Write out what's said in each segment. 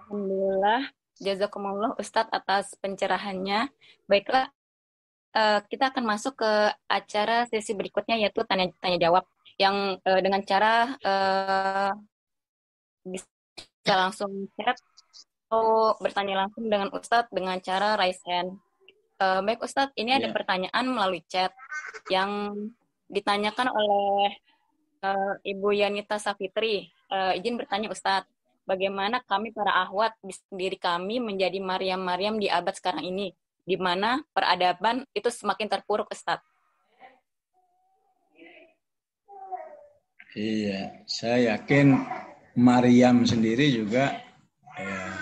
Alhamdulillah, jazakumullah Ustadz atas pencerahannya. Baiklah, kita akan masuk ke acara sesi berikutnya yaitu tanya tanya jawab yang dengan cara bisa langsung chat atau bertanya langsung dengan Ustadz dengan cara raise hand. Baik Ustadz, ini ada Ya, pertanyaan melalui chat yang ditanyakan oleh Ibu Yanita Safitri. Izin bertanya Ustadz, bagaimana kami para ahwat sendiri kami menjadi Maryam-Maryam di abad sekarang ini, di mana peradaban itu semakin terpuruk Ustadz? iya. Saya yakin Maryam sendiri juga ya,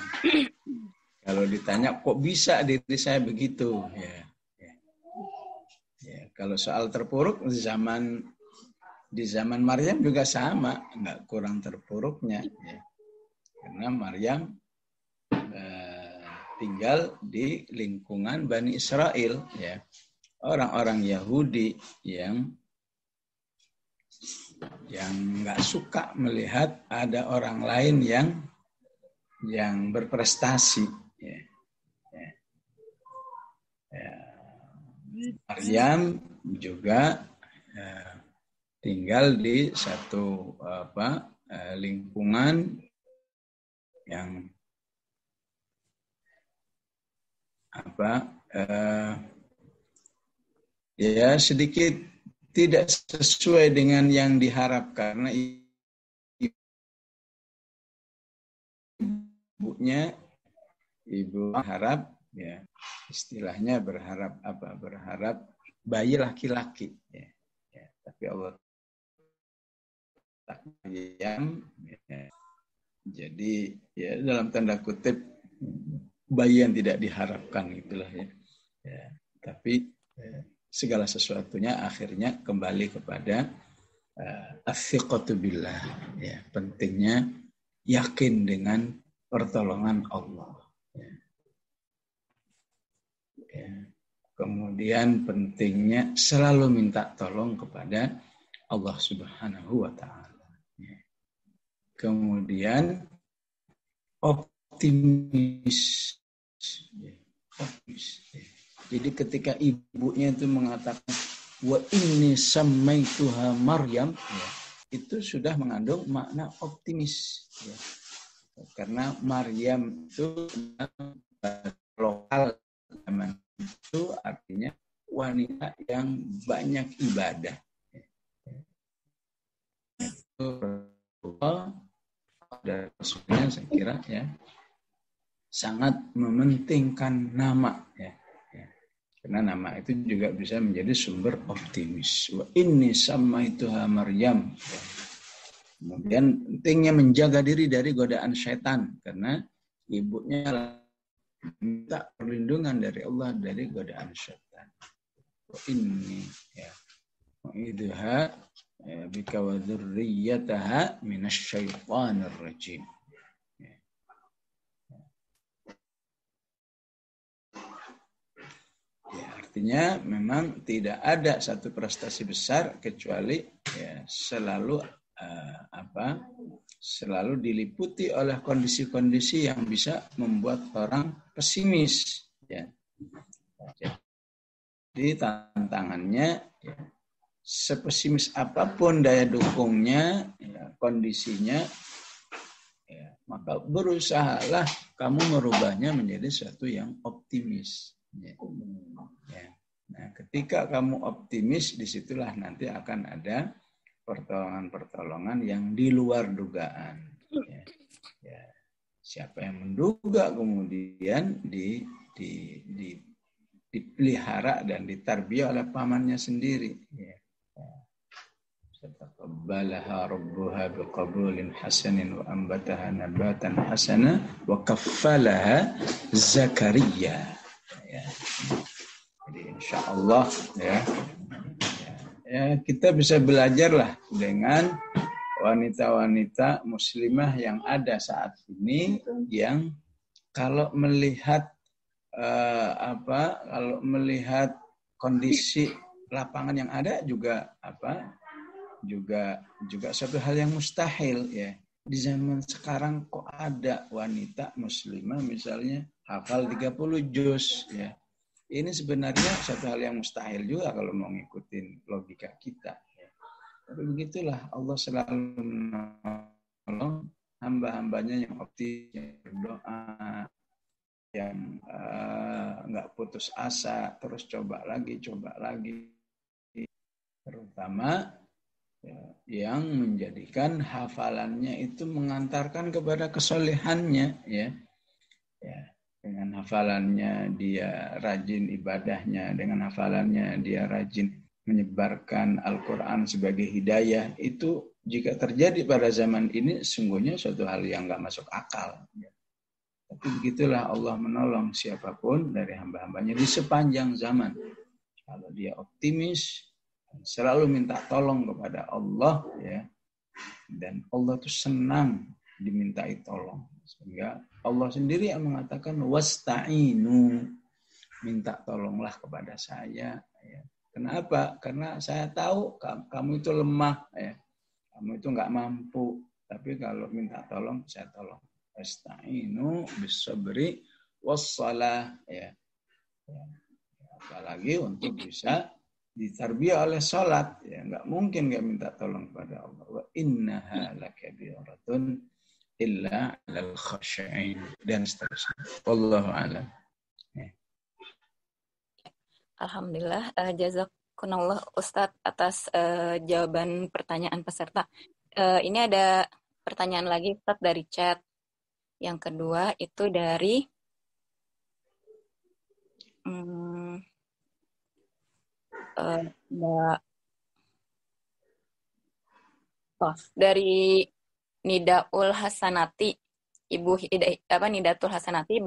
kalau ditanya kok bisa diri saya begitu ya. Ya, kalau soal terpuruk di zaman Maryam juga sama, nggak kurang terpuruknya ya. Karena Maryam tinggal di lingkungan Bani Israel ya. Orang-orang Yahudi yang nggak suka melihat ada orang lain yang berprestasi. Ya. Ya. Ya. Maryam juga tinggal di satu lingkungan yang ya sedikit tidak sesuai dengan yang diharapkan, karena ibu harap ya, istilahnya berharap bayi laki-laki ya. Ya, tapi Allah Maryam ya, jadi ya dalam tanda kutip bayi yang tidak diharapkan itulah ya. Ya, tapi segala sesuatunya akhirnya kembali kepada as-siqatu billah ya, pentingnya yakin dengan pertolongan Allah ya. Ya. Kemudian pentingnya selalu minta tolong kepada Allah Subhanahu wa taala ya. Kemudian optimis ya. Optimis ya. Jadi ketika ibunya itu mengatakan wa inni sammaituha Maryam ya, itu sudah mengandung makna optimis ya. Karena Maryam itu lokal zaman itu artinya wanita yang banyak ibadah. Itu dari Rasulnya saya kira ya sangat mementingkan nama ya. Karena nama itu juga bisa menjadi sumber optimis. Wa inni sammaituha Maryam. Kemudian pentingnya menjaga diri dari godaan syaitan karena ibunya minta perlindungan dari Allah dari godaan syaitan. Wa inni ya wa'idha bika wa dzurriyyataha minasyaitonir rajim. Ya, artinya memang tidak ada satu prestasi besar kecuali ya, selalu diliputi oleh kondisi-kondisi yang bisa membuat orang pesimis. Ya. Jadi tantangannya ya, sepesimis apapun daya dukungnya, ya, kondisinya, ya, maka berusahalah kamu merubahnya menjadi sesuatu yang optimis. Ya. Ya. Nah, ketika kamu optimis, disitulah nanti akan ada pertolongan-pertolongan yang di luar dugaan. Ya. Ya. Siapa yang menduga kemudian dipelihara dan ditarbiyah oleh pamannya sendiri. Ya. Fataqabbalaha rabbuha biqabulin hasanin wa ambataha nabatan hasana wa kaffalaha Zakaria. Ya. Jadi insyaallah ya kita bisa belajarlah dengan wanita-wanita muslimah yang ada saat ini yang kalau melihat kalau melihat kondisi lapangan yang ada juga suatu hal yang mustahil ya. di zaman sekarang kok ada wanita muslimah misalnya hafal 30 juz ya. Ini sebenarnya satu hal yang mustahil juga kalau mau ngikutin logika kita ya. Tapi begitulah Allah selalu menolong hamba-hambanya yang optimis, yang berdoa, yang nggak putus asa, terus coba lagi, terutama ya, yang menjadikan hafalannya itu mengantarkan kepada kesolehannya ya. Ya, dengan hafalannya dia rajin ibadahnya, dengan hafalannya dia rajin menyebarkan Al-Quran sebagai hidayah. Itu jika terjadi pada zaman ini sungguhnya suatu hal yang nggak masuk akal. Tapi begitulah Allah menolong siapapun dari hamba-hambanya di sepanjang zaman. Kalau dia optimis, selalu minta tolong kepada Allah ya, dan Allah tuh senang dimintai tolong. Sehingga Allah sendiri yang mengatakan wasta'inu, minta tolonglah kepada saya ya. Kenapa? Karena saya tahu kamu itu lemah ya. Kamu itu enggak mampu, tapi kalau minta tolong saya tolong. Wasta'inu bis-sabri was-shalah ya. Apalagi untuk bisa ditarbiyah oleh salat ya, enggak mungkin enggak minta tolong kepada Allah. Wa innaha lakabiratun illa 'alal khashi'in dan seterusnya. Wallahu a'lam. Ya. Alhamdulillah, jazakumullah Ustadz atas jawaban pertanyaan peserta. Ini ada pertanyaan lagi Ustadz dari chat. Yang kedua itu dari dari Nidatul Hasanati, Ibu Nidatul Hasanati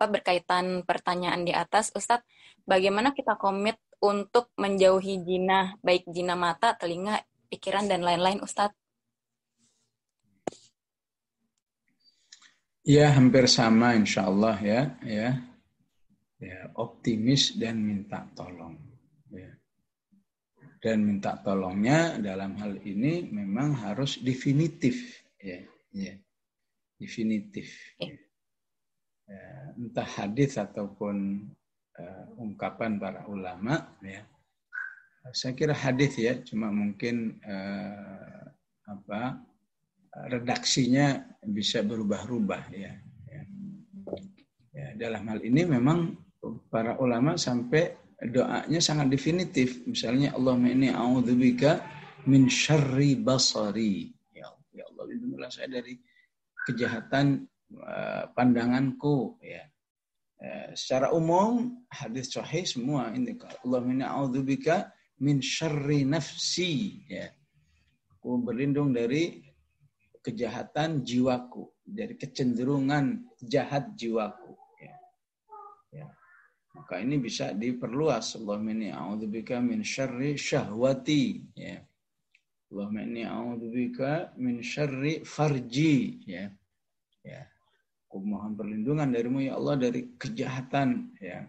berkaitan pertanyaan di atas, Ustadz, bagaimana kita komit untuk menjauhi zina, baik zina mata, telinga, pikiran dan lain-lain, Ustadz? Ya, hampir sama insyaallah ya. Optimis dan minta tolong. Ya. Dan minta tolongnya dalam hal ini memang harus definitif ya. Definitif. Ya. Entah hadis ataupun ungkapan para ulama ya. Saya kira hadis ya, cuma mungkin redaksinya bisa berubah-ubah ya. Dalam hal ini memang para ulama sampai doanya sangat definitif. Misalnya Allahumma inni a'udzubika min syarri basari. Ya Allah, lindungilah saya dari kejahatan pandanganku ya. Secara umum hadis sahih semua ini Allahumma inni a'udzubika min syarri nafsi ya. Aku berlindung dari kejahatan jiwaku, dari kecenderungan jahat jiwaku ya. Maka ini bisa diperluas. Allahumma inni a'udzubika min syarri syahwati ya. Allahumma inni a'udzubika min syarri farji ya. Aku mohon perlindungan darimu ya Allah dari kejahatan ya.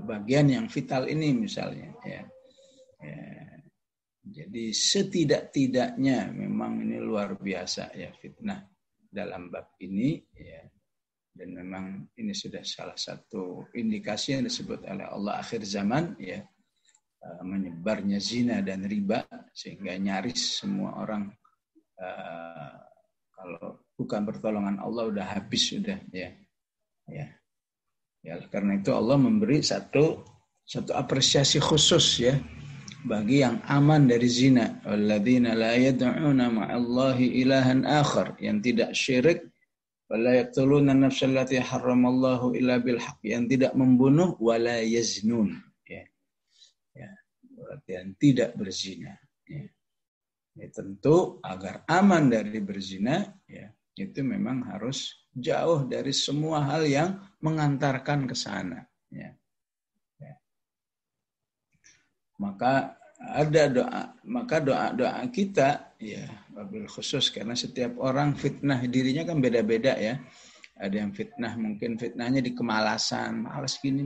Bagian yang vital ini misalnya ya. Jadi setidak-tidaknya memang ini luar biasa ya fitnah dalam bab ini ya. Dan memang ini sudah salah satu indikasi yang disebut oleh Allah akhir zaman ya, menyebarnya zina dan riba sehingga nyaris semua orang kalau bukan pertolongan Allah udah habis sudah ya. Karena itu Allah memberi satu apresiasi khusus ya bagi yang aman dari zina. Alladzina la yad'una ma'allahi ilahan akhar, yang tidak syirik, wala yaqtuluna an-nafsa allati harramallahu illa bil haqq, yang tidak membunuh, wala yaznun ya. Berarti yang tidak berzina ya. Tentu agar aman dari berzina ya, itu memang harus jauh dari semua hal yang mengantarkan ke sana ya. Maka ada doa kita ya wabil khusus, karena setiap orang fitnah dirinya kan beda-beda ya. Ada yang fitnah mungkin fitnahnya di kemalasan, malas gini.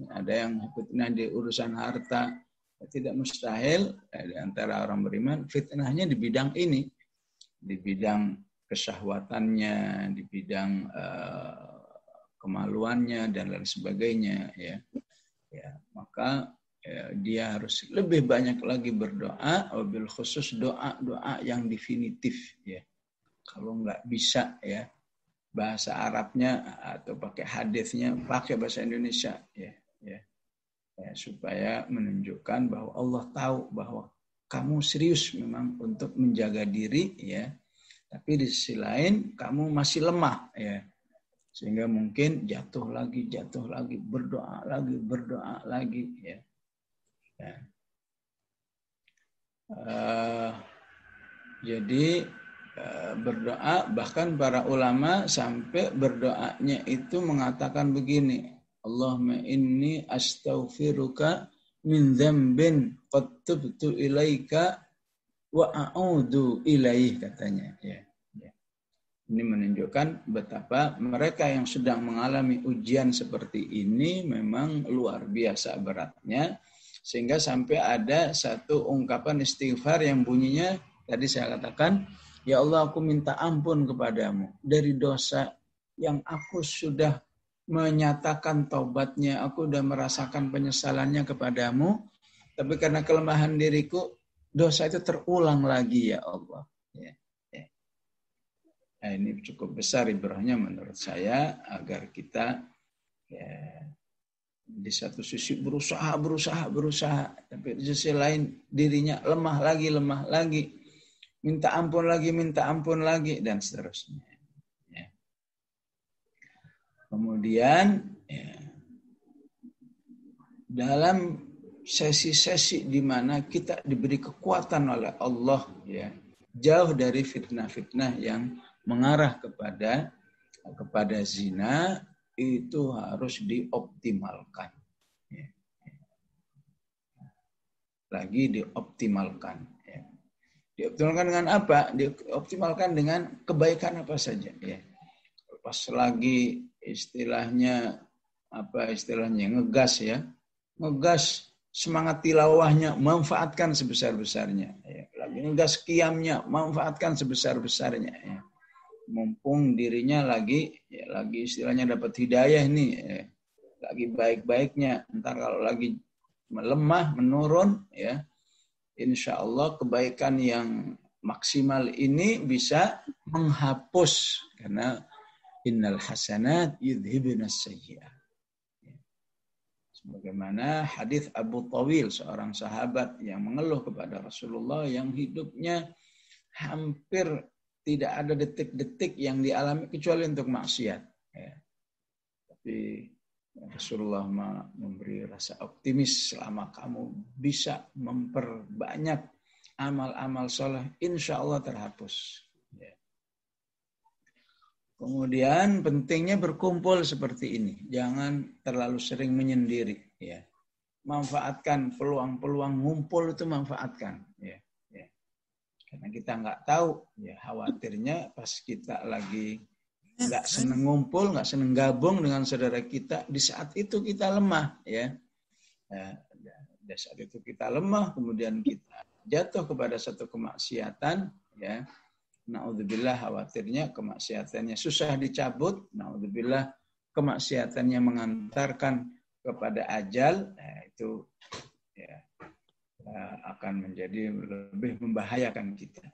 Ada yang fitnah di urusan harta. Tidak mustahil di antara orang beriman fitnahnya di bidang ini. di bidang kesyahwatannya, di bidang kemaluannya dan lain sebagainya, ya. Maka dia harus lebih banyak lagi berdoa, wabil khusus doa yang definitif, ya. Kalau nggak bisa, ya, bahasa Arabnya atau pakai hadisnya, pakai bahasa Indonesia, ya, supaya menunjukkan bahwa Allah tahu bahwa kamu serius memang untuk menjaga diri, ya, tapi di sisi lain kamu masih lemah, ya, sehingga mungkin jatuh lagi, berdoa lagi, ya. Jadi berdoa, bahkan para ulama sampai berdoanya itu mengatakan begini, Allahumma inni astaghfiruka min dzambin qad tubtu ilaika wa a'udzu ilaih, katanya, ya. Ini menunjukkan betapa mereka yang sedang mengalami ujian seperti ini memang luar biasa beratnya, sehingga sampai ada satu ungkapan istighfar yang bunyinya tadi saya katakan, ya Allah, aku minta ampun kepadamu dari dosa yang aku sudah menyatakan taubatnya, aku sudah merasakan penyesalannya kepadamu, tapi karena kelemahan diriku dosa itu terulang lagi, ya Allah. Nah, ini cukup besar ibrahnya menurut saya, agar kita, ya, di satu sisi berusaha, tapi di sisi lain dirinya lemah lagi, minta ampun lagi, dan seterusnya. Ya. Kemudian, ya, dalam sesi-sesi di mana kita diberi kekuatan oleh Allah, ya, jauh dari fitnah-fitnah yang mengarah kepada zina, itu harus dioptimalkan. Ya. Lagi dioptimalkan. Ya. Dioptimalkan dengan apa? Dioptimalkan dengan kebaikan apa saja. Ya. Pas lagi istilahnya ngegas, ya. Ngegas semangat tilawahnya, manfaatkan sebesar-besarnya. Ya. Lagi ngegas qiyamnya, manfaatkan sebesar-besarnya. Ya. Mumpung dirinya lagi istilahnya dapat hidayah nih, ya, lagi baik-baiknya. Entar kalau lagi melemah, menurun, ya, insya Allah kebaikan yang maksimal ini bisa menghapus, karena innal hasanat yudhibunas sayyi'at. Sebagaimana hadis Abu Tawil, seorang sahabat yang mengeluh kepada Rasulullah yang hidupnya hampir tidak ada detik-detik yang dialami kecuali untuk maksiat. Ya. Tapi Rasulullah memberi rasa optimis, selama kamu bisa memperbanyak amal-amal soleh, insya Allah terhapus. Ya. Kemudian pentingnya berkumpul seperti ini. Jangan terlalu sering menyendiri. Ya. Manfaatkan peluang-peluang ngumpul itu, manfaatkan. Ya. Karena kita nggak tahu, ya, khawatirnya pas kita lagi nggak seneng ngumpul, nggak seneng gabung dengan saudara kita, di saat itu kita lemah, ya. Di saat itu kita lemah, kemudian kita jatuh kepada satu kemaksiatan, ya. Naudzubillah, khawatirnya kemaksiatannya susah dicabut, naudzubillah kemaksiatannya mengantarkan kepada ajal, nah, itu, ya, akan menjadi lebih membahayakan kita.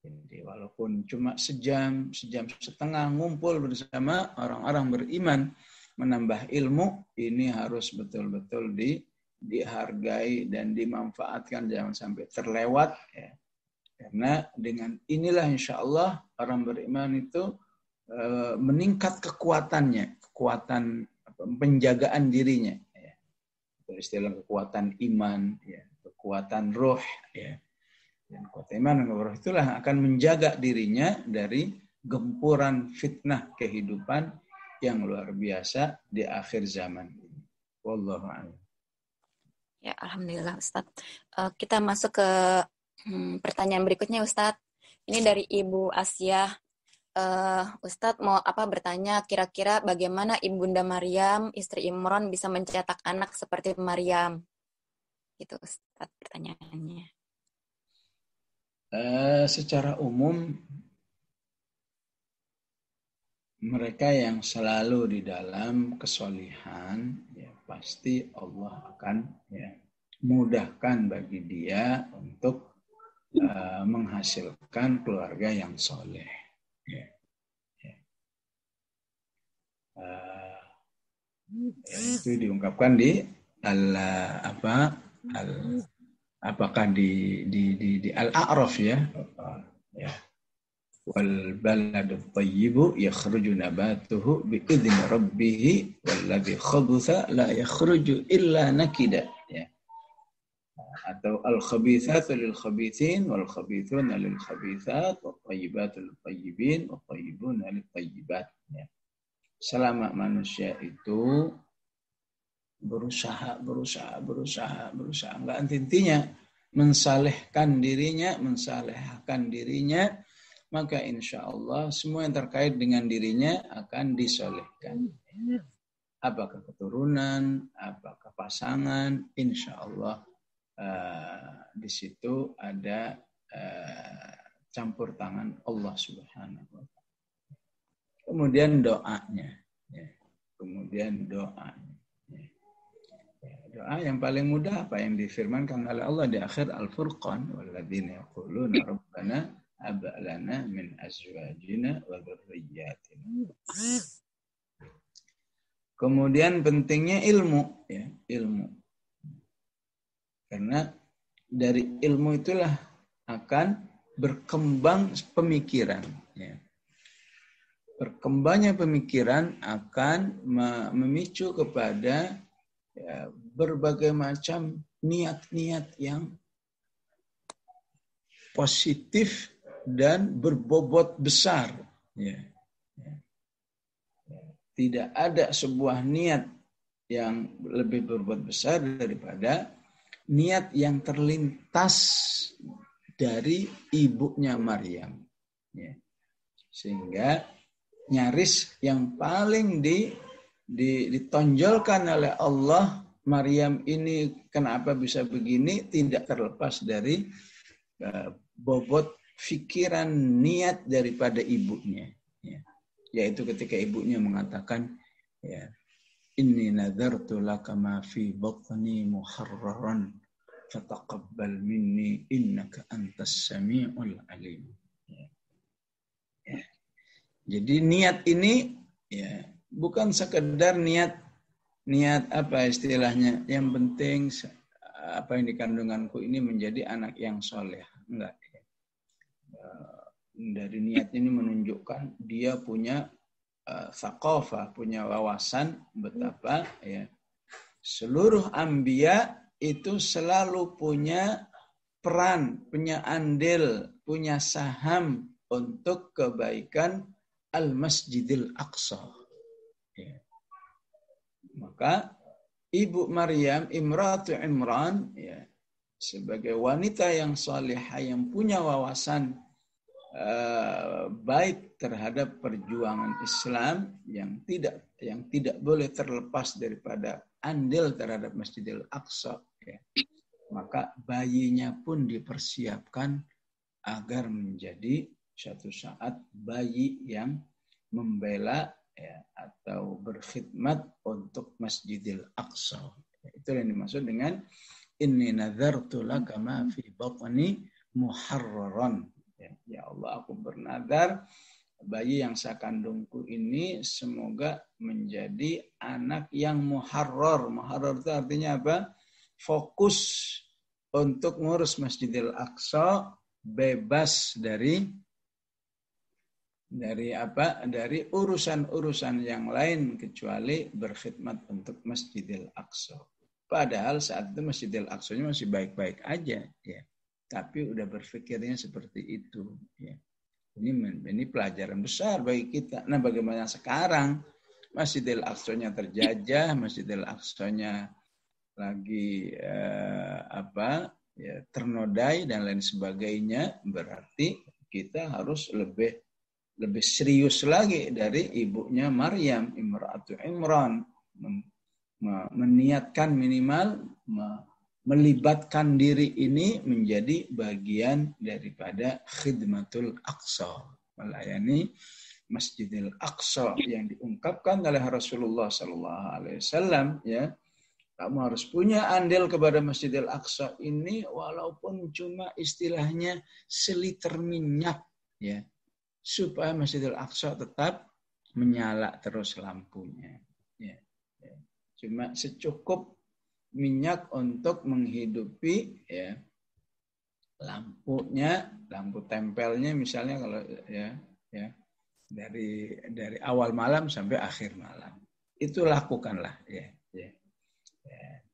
Jadi walaupun cuma sejam setengah ngumpul bersama orang-orang beriman, menambah ilmu, ini harus betul-betul dihargai dan dimanfaatkan, jangan sampai terlewat. Ya. Karena dengan inilah insya Allah orang beriman itu meningkat kekuatan penjagaan dirinya. Istilah kekuatan iman, ya, kekuatan roh, ya. Dan kekuatan iman dan roh itulah akan menjaga dirinya dari gempuran fitnah kehidupan yang luar biasa di akhir zaman ini. Wallahu a'lam. Ya, alhamdulillah Ustaz. Kita masuk ke pertanyaan berikutnya Ustaz. Ini dari Ibu Asia. Ustadz mau bertanya, kira-kira bagaimana Ibunda Maryam, istri Imran, bisa mencetak anak seperti Maryam? Itu Ustadz pertanyaannya. Secara umum mereka yang selalu di dalam kesolihan, ya pasti Allah akan ya mudahkan bagi dia untuk menghasilkan keluarga yang soleh. Ya. Ya. Itu diungkapkan di apakah di Al-A'raf ya. Ya. Wal baladu thayyibu yakhruju nabatuhu biidzni rabbih walladzi khabutha la yakhruju illa nakida, ya. Atau al-khabithatu lil khabithin wal khabithuna lil khabithat wat thayyibatu lil thayyibin wat thayyibuna lil thayyibat, ya. Selama manusia itu berusaha enggak henti-hentinya mensalehkan dirinya, maka insya Allah semua yang terkait dengan dirinya akan disolehkan. Apakah keturunan, apakah pasangan, insya Allah di situ ada campur tangan Allah Subhanahu wa Ta'ala. Kemudian doanya, ya. Doa yang paling mudah apa yang difirmankan oleh Allah di akhir Al-Furqan, walladzina yaquluna rabbana abalana min azwajina wa dzurriyyatina. Kemudian pentingnya ilmu, ya, ilmu. Karena dari ilmu itulah akan berkembang pemikiran, ya. Berkembangnya pemikiran akan memicu kepada ya, berbagai macam niat-niat yang positif dan berbobot besar. Ya. Tidak ada sebuah niat yang lebih berbobot besar daripada niat yang terlintas dari ibunya Maryam. Ya. Sehingga nyaris yang paling ditonjolkan oleh Allah, Maryam ini kenapa bisa begini, tidak terlepas dari bobot pikiran niat daripada ibunya, ya. Yaitu ketika ibunya mengatakan, ya, inni nadartu laka ma fi batni muharraran fataqabbal minni innaka antas samiul alim. Ya. Ya. Jadi niat ini ya bukan sekedar niat apa istilahnya, yang penting apa yang dikandunganku ini menjadi anak yang soleh. Enggak. Dari niat ini menunjukkan dia punya thaqafah, punya wawasan betapa ya seluruh anbiya itu selalu punya peran, punya andil, punya saham untuk kebaikan Al-Masjidil Aqsa. Ya. Maka Ibu Maryam, Imratu Imran, ya, sebagai wanita yang salihah, yang punya wawasan baik terhadap perjuangan Islam yang tidak boleh terlepas daripada andil terhadap Masjidil Aqsa, ya. Maka bayinya pun dipersiapkan agar menjadi suatu saat bayi yang membela, ya, atau berkhidmat untuk Masjidil Aqsa. Itu yang dimaksud dengan inni nazartu laka ma fi batni muharraran. Ya Allah, aku bernadar bayi yang saya kandungku ini semoga menjadi anak yang muharrar. Muharrar itu artinya apa? Fokus untuk ngurus Masjidil Aqsa, bebas dari urusan-urusan yang lain kecuali berkhidmat untuk Masjidil Aqsa. Padahal saat itu Masjidil Aqsa-nya masih baik-baik aja, ya. Tapi udah berpikirnya seperti itu, ya. Ini pelajaran besar bagi kita. Nah, bagaimana sekarang Masjidil Aqsa-nya terjajah, Masjidil Aqsa-nya lagi ternodai dan lain sebagainya, berarti kita harus lebih serius lagi dari ibunya Maryam, Imratu Imran, meniatkan minimal melibatkan diri ini menjadi bagian daripada khidmatul aqsa, melayani Masjidil Aqsa yang diungkapkan oleh Rasulullah Sallallahu Alaihi Wasallam. Ya, kamu harus punya andil kepada Masjidil Aqsa ini, walaupun cuma istilahnya seliter minyak, ya, supaya Masjidil Aqsa tetap menyala terus lampunya. Ya, ya. Cuma secukup minyak untuk menghidupi, ya, lampunya, lampu tempelnya misalnya, kalau ya dari awal malam sampai akhir malam. Itu lakukanlah, ya.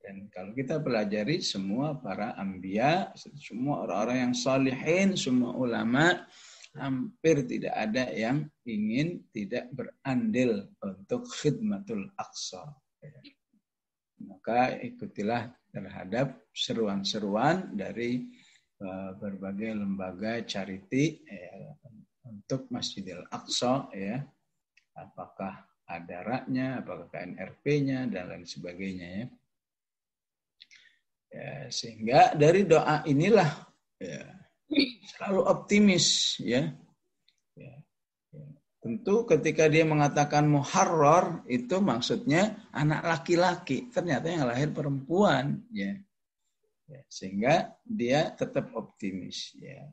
Dan kalau kita pelajari semua para anbiya, semua orang-orang yang salihin, semua ulama, hampir tidak ada yang ingin tidak berandil untuk khidmatul aqsa. Maka ikutilah terhadap seruan-seruan dari berbagai lembaga charity untuk Masjidil Aqsa, ya. Apakah ADARA-nya, apakah KNRP-nya, dan lain sebagainya, ya. Ya, sehingga dari doa inilah, ya, selalu optimis, ya. Ya. Tentu ketika dia mengatakan muharrar, itu maksudnya anak laki-laki, ternyata yang lahir perempuan, ya. Ya, sehingga dia tetap optimis, ya.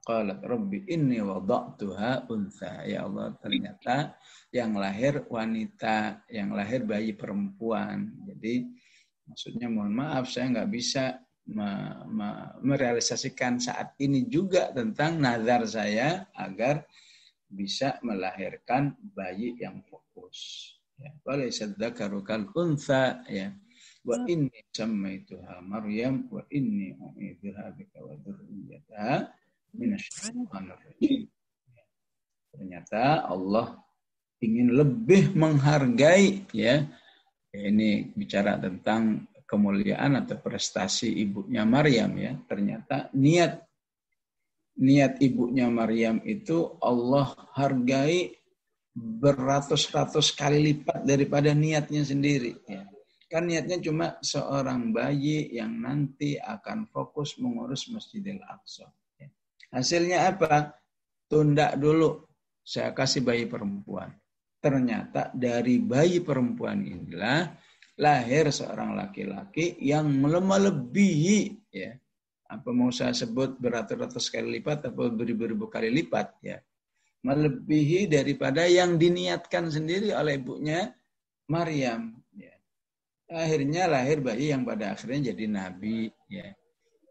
Qalat rabbi inni wada'tuha untha. Ya Allah, ternyata yang lahir wanita, yang lahir bayi perempuan. Jadi maksudnya mohon maaf, saya nggak bisa merealisasikan saat ini juga tentang nazar saya agar bisa melahirkan bayi yang fokus. Ya, walaysa dzakaru kal untha, ya. Wa inni sammaituha Maryam wa inni u'idzuha bika wa dzurriyyataha minasyaitonir rajim. Ternyata Allah ingin lebih menghargai, ya. Ini bicara tentang kemuliaan atau prestasi ibunya Maryam, ya. Ternyata niat ibunya Maryam itu Allah hargai beratus-ratus kali lipat daripada niatnya sendiri, ya. Kan niatnya cuma seorang bayi yang nanti akan fokus mengurus Masjidil Aqsa. Hasilnya apa? Tunda dulu, saya kasih bayi perempuan. Ternyata dari bayi perempuan inilah lahir seorang laki-laki yang melebihi, ya. Apa mau saya sebut beratus-ratus kali lipat atau beribu-ribu kali lipat, ya. Melebihi daripada yang diniatkan sendiri oleh ibunya Maryam, ya. Akhirnya lahir bayi yang pada akhirnya jadi nabi, ya.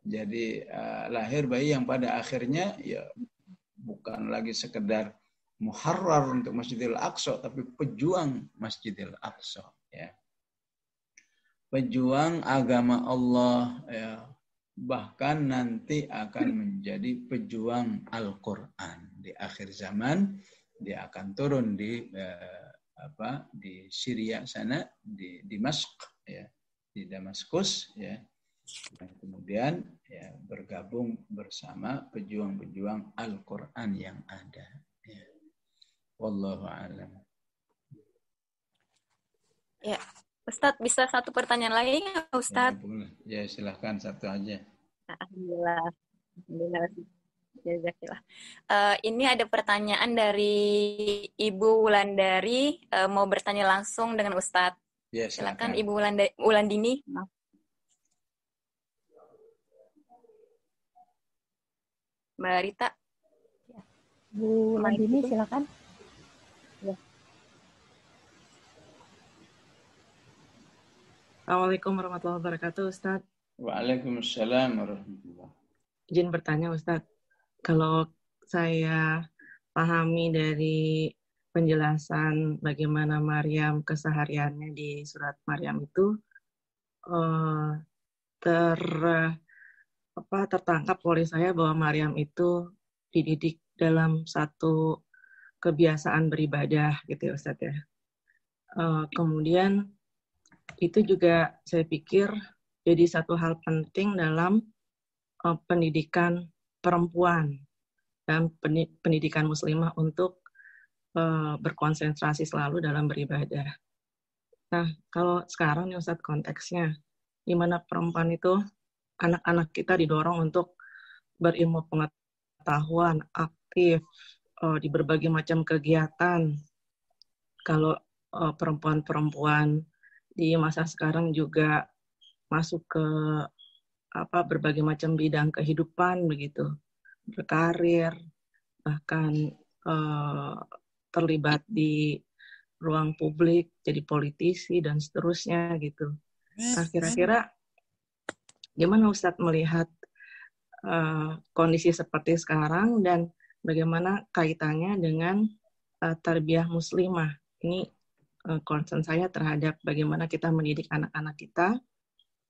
Jadi lahir bayi yang pada akhirnya, ya, bukan lagi sekedar muharrar untuk Masjidil Aqsa, tapi pejuang Masjidil Aqsa, ya. Pejuang agama Allah, ya. Bahkan nanti akan menjadi pejuang Al-Quran. Di akhir zaman dia akan turun di Syria sana, di Dimashq, ya, di Damaskus, ya. Dan kemudian, ya, bergabung bersama pejuang-pejuang Al-Quran yang ada, ya. Wallahu a'lam. Ya, Ustadz, bisa satu pertanyaan lagi nggak, Ustadz? Ya, silahkan satu aja. Alhamdulillah. Jazakallah. Ini ada pertanyaan dari Ibu Wulandari, mau bertanya langsung dengan Ustadz. Ya, silakan Ibu Wulandini. Mbak Rita. Bu Wulandini, silakan. Ya. Assalamualaikum warahmatullahi wabarakatuh, Ustadz. Waalaikumsalam warahmatullahi wabarakatuh. Izin bertanya, Ustadz. Kalau saya pahami dari penjelasan bagaimana Maryam kesehariannya di surat Maryam itu tertangkap oleh saya bahwa Maryam itu dididik dalam satu kebiasaan beribadah, gitu ya, Ustadz, ya. Kemudian itu juga saya pikir jadi satu hal penting dalam pendidikan perempuan dan pendidikan muslimah untuk berkonsentrasi selalu dalam beribadah. Nah, kalau sekarang nih Ustadz konteksnya, di mana perempuan itu anak-anak kita didorong untuk berilmu pengetahuan, aktif di berbagai macam kegiatan. Kalau perempuan-perempuan di masa sekarang juga masuk ke berbagai macam bidang kehidupan begitu, berkarir, bahkan terlibat di ruang publik, jadi politisi dan seterusnya gitu. Nah, kira-kira gimana Ustadz melihat kondisi seperti sekarang dan bagaimana kaitannya dengan tarbiyah muslimah? Ini concern saya terhadap bagaimana kita mendidik anak-anak kita,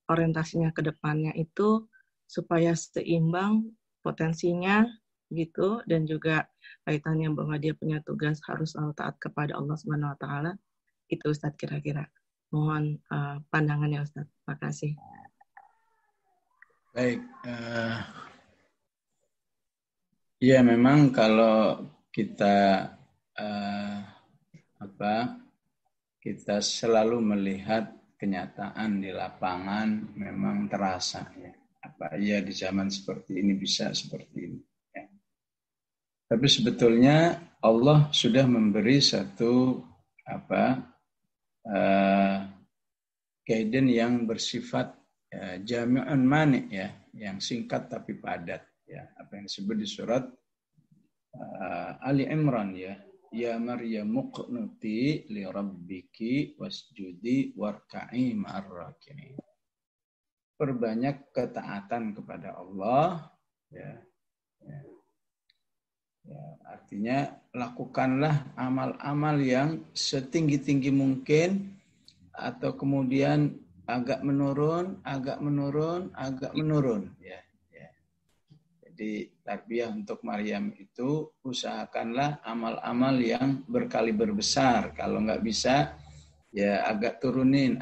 orientasinya ke depannya itu supaya seimbang potensinya gitu, dan juga kaitannya bahwa dia punya tugas harus selalu taat kepada Allah Subhanahu wa taala. Itu Ustadz kira-kira. Mohon pandangannya Ustadz. Terima kasih. Baik, ya memang kalau kita kita selalu melihat kenyataan di lapangan, memang terasa ya. Ya di zaman seperti ini bisa seperti ini. Ya. Tapi sebetulnya Allah sudah memberi satu guidance yang bersifat jami'un mani ya, yang singkat tapi padat ya, apa yang disebut di surat Ali Imran ya, ya Maryam muqnuti li rabbiki wasjudi warka'i ma'ar raki'in. Perbanyak ketaatan kepada Allah ya, ya. Ya, artinya lakukanlah amal-amal yang setinggi-tinggi mungkin, atau kemudian agak menurun ya. Jadi tarbiyah untuk Maryam itu usahakanlah amal-amal yang berkaliber besar. Kalau nggak bisa ya agak turunin.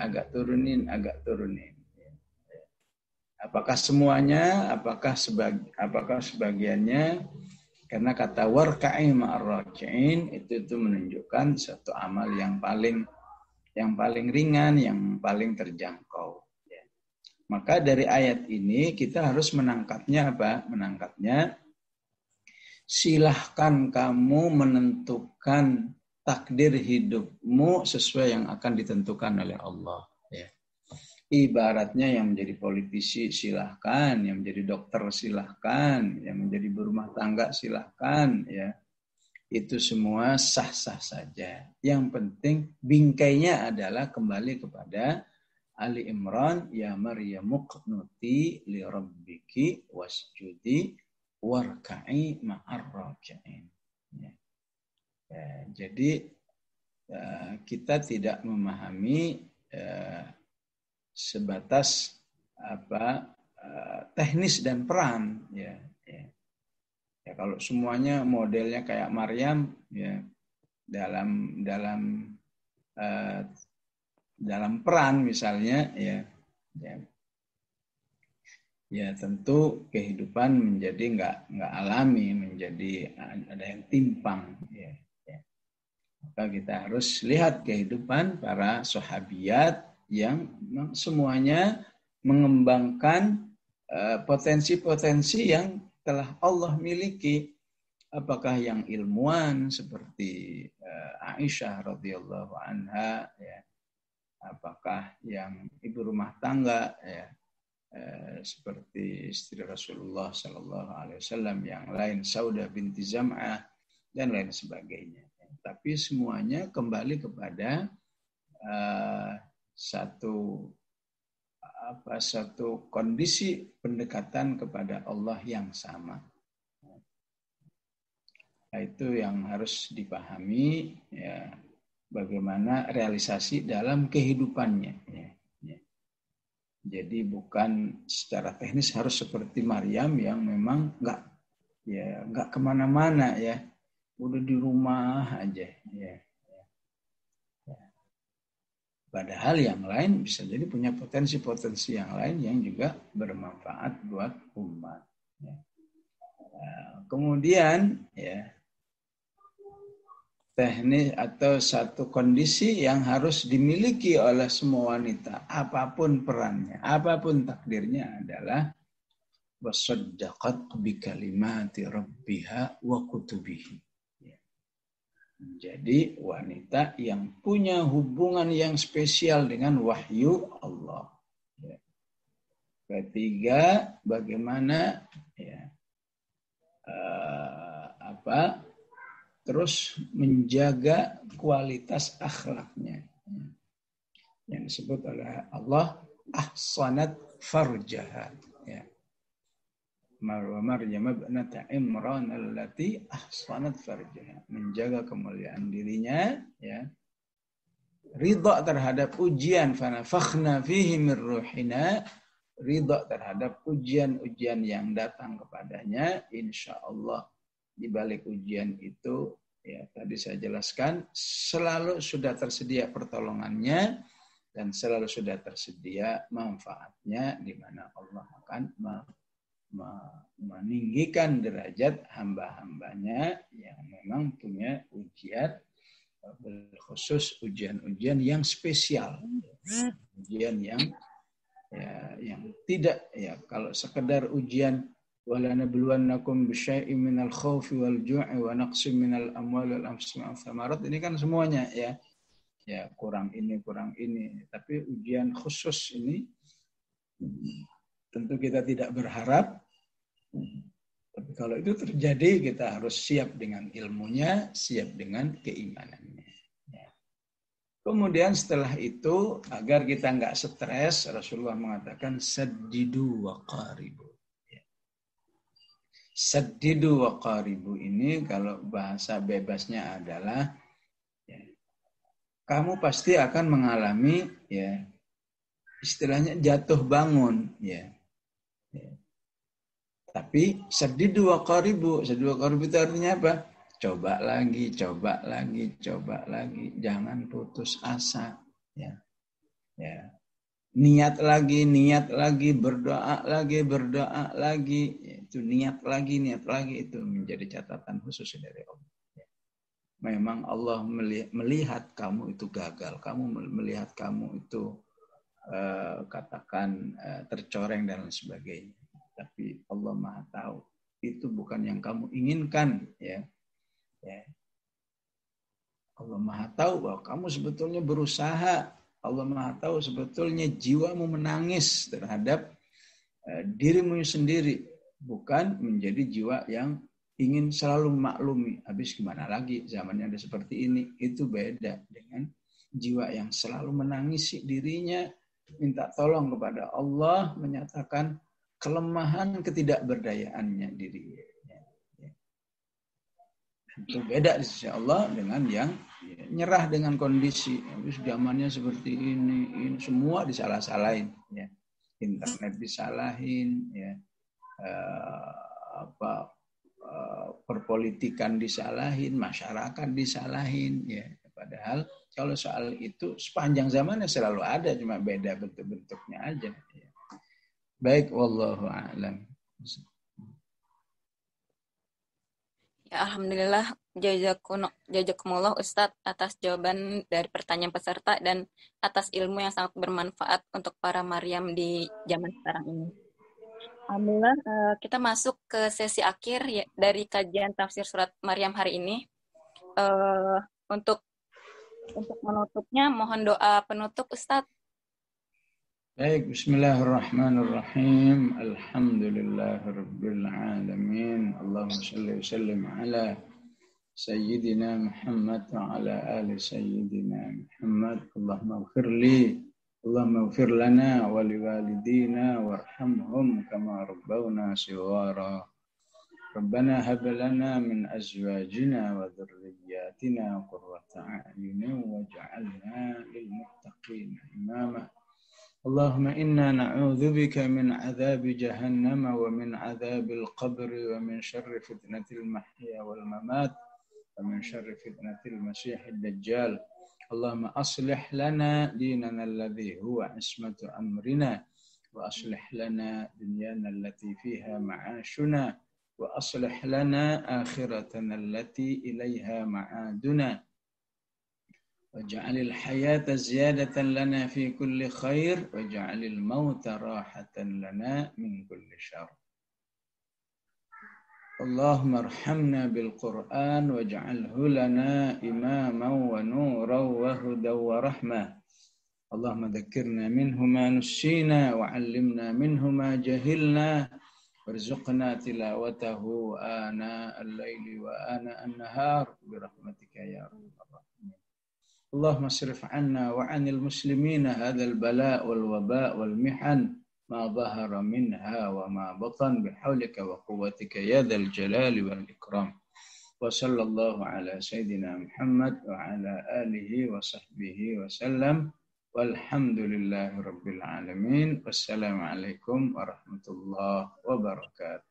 Apakah semuanya? Apakah sebagiannya? Karena kata warka'i ma'ar raki'in itu menunjukkan satu amal yang paling ringan, yang paling terjangkau. Ya. Maka dari ayat ini kita harus menangkapnya apa? Menangkapnya, silahkan kamu menentukan takdir hidupmu sesuai yang akan ditentukan oleh Allah. Ya. Ibaratnya yang menjadi politisi silahkan, yang menjadi dokter silahkan, yang menjadi berumah tangga silahkan, ya. Itu semua sah-sah saja. Yang penting bingkainya adalah kembali kepada Ali Imran, ya Maryam muqnuti li rabbiki wasjudi warka'i ma'ar raki'in. Ya. Jadi kita tidak memahami sebatas teknis dan peran ya. Ya, kalau semuanya modelnya kayak Maryam ya, dalam peran misalnya ya tentu kehidupan menjadi nggak alami, menjadi ada yang timpang ya. Maka kita harus lihat kehidupan para sahabiyat yang semuanya mengembangkan potensi-potensi yang telah Allah miliki. Apakah yang ilmuwan seperti Aisyah radhiyallahu anha ya, apakah yang ibu rumah tangga ya, seperti istri Rasulullah sallallahu alaihi wasallam, yang lain Saudah binti Zam'ah dan lain sebagainya. Tapi semuanya kembali kepada satu kondisi pendekatan kepada Allah yang sama. Nah, itu yang harus dipahami ya, bagaimana realisasi dalam kehidupannya ya. Jadi bukan secara teknis harus seperti Maryam yang memang nggak kemana-mana ya, udah di rumah aja ya. Padahal yang lain bisa jadi punya potensi-potensi yang lain yang juga bermanfaat buat umat. Ya. Kemudian ya, teknis atau satu kondisi yang harus dimiliki oleh semua wanita, apapun perannya, apapun takdirnya, adalah wasaddaqat bikalimati rabbiha wa kutubihi. Jadi wanita yang punya hubungan yang spesial dengan wahyu Allah. Ketiga, bagaimana terus menjaga kualitas akhlaknya. Yang disebut oleh Allah ahsanat farjaha. Maryam ibnata Imran allati ahsanat farjaha, menjaga kemuliaan dirinya, ridha terhadap ujian, fanafakhna fihi min ruhina, ridha terhadap ujian-ujian yang datang kepadanya, insyaallah di balik ujian itu tadi saya jelaskan selalu sudah tersedia pertolongannya dan selalu sudah tersedia manfaatnya, di mana Allah akan meninggikan derajat hamba-hambanya yang memang punya ujian, khusus ujian-ujian yang spesial, ujian yang tidak kalau sekedar ujian wala nabluwannakum bisyai'in minal khaufi wal ju'i wa naqsim minal amwali wal anfusi wal thamarat, ini kan semuanya kurang ini, tapi ujian khusus ini tentu kita tidak berharap, tapi kalau itu terjadi kita harus siap dengan ilmunya, siap dengan keimanannya. Kemudian setelah itu, agar kita nggak stres, Rasulullah mengatakan saddidu wa qaribu. Saddidu wa qaribu ini kalau bahasa bebasnya adalah kamu pasti akan mengalami istilahnya jatuh bangun, Tapi saddidu wa qaribu itu artinya apa? Coba lagi. Jangan putus asa. Niat lagi, berdoa lagi. Itu niat lagi. Itu menjadi catatan khusus dari Allah. Memang Allah melihat kamu itu gagal. Kamu melihat kamu itu tercoreng dan lain sebagainya. Tapi Allah Maha tahu itu bukan yang kamu inginkan, Allah Maha tahu bahwa kamu sebetulnya berusaha. Allah Maha tahu sebetulnya jiwamu menangis terhadap dirimu sendiri, bukan menjadi jiwa yang ingin selalu memaklumi. Habis gimana lagi, zamannya ada seperti ini. Itu beda dengan jiwa yang selalu menangisi dirinya, minta tolong kepada Allah, menyatakan kelemahan ketidakberdayaannya dirinya. Itu beda di sisi Allah dengan yang nyerah dengan kondisi. Habis zamannya seperti ini semua disalah-salahin. Internet disalahin, perpolitikan disalahin, masyarakat disalahin. Padahal kalau soal itu sepanjang zamannya selalu ada, cuma beda bentuk-bentuknya aja. Baik, wallahu a'lam. Alhamdulillah, jazakumullah Ustadz atas jawaban dari pertanyaan peserta dan atas ilmu yang sangat bermanfaat untuk para Maryam di zaman sekarang ini. Alhamdulillah, kita masuk ke sesi akhir dari kajian tafsir surat Maryam hari ini. Untuk menutupnya, mohon doa penutup Ustadz. Baik, bismillahirrahmanirrahim. Alhamdulillahirabbil alamin. Allahumma shalli wa sallim ala sayyidina Muhammad wa ala ali sayyidina Muhammad. Allahumma ighfir lana wa liwalidina warhamhum kama rabbawna shighara. Rabbana hab lana min azwajina wa dhurriyyatina qurrata a'yunin waj'alna lil muttaqina imama. اللهم إنا نعوذ بك من عذاب جهنم ومن عذاب القبر ومن شر فتنة المحيا والممات ومن شر فتنة المسيح الدجال. اللهم أصلح لنا ديننا الذي هو عصمة أمرنا وأصلح لنا دنيانا التي فيها معاشنا وأصلح لنا آخرتنا التي إليها معادنا واجعل الحياة زيادة لنا في كل خير واجعل الموت راحة لنا من كل شر. اللهم ارحمنا بالقرآن واجعله لنا إماما ونورا وهدى ورحمة اللهم ذكرنا منه ما نسينا وعلمنا منه ما جهلنا وارزقنا تلاوته آناء الليل وآناء النهار برحمتك يا رب الراحمين اللهم اصرف عنا وعن المسلمين هذا البلاء والوباء والمحن ما ظهر منها وما بطن بحولك وقوتك يا ذا الجلال والإكرام وصلى الله على سيدنا محمد وعلى آله وصحبه وسلم والحمد لله رب العالمين والسلام عليكم ورحمة الله وبركاته.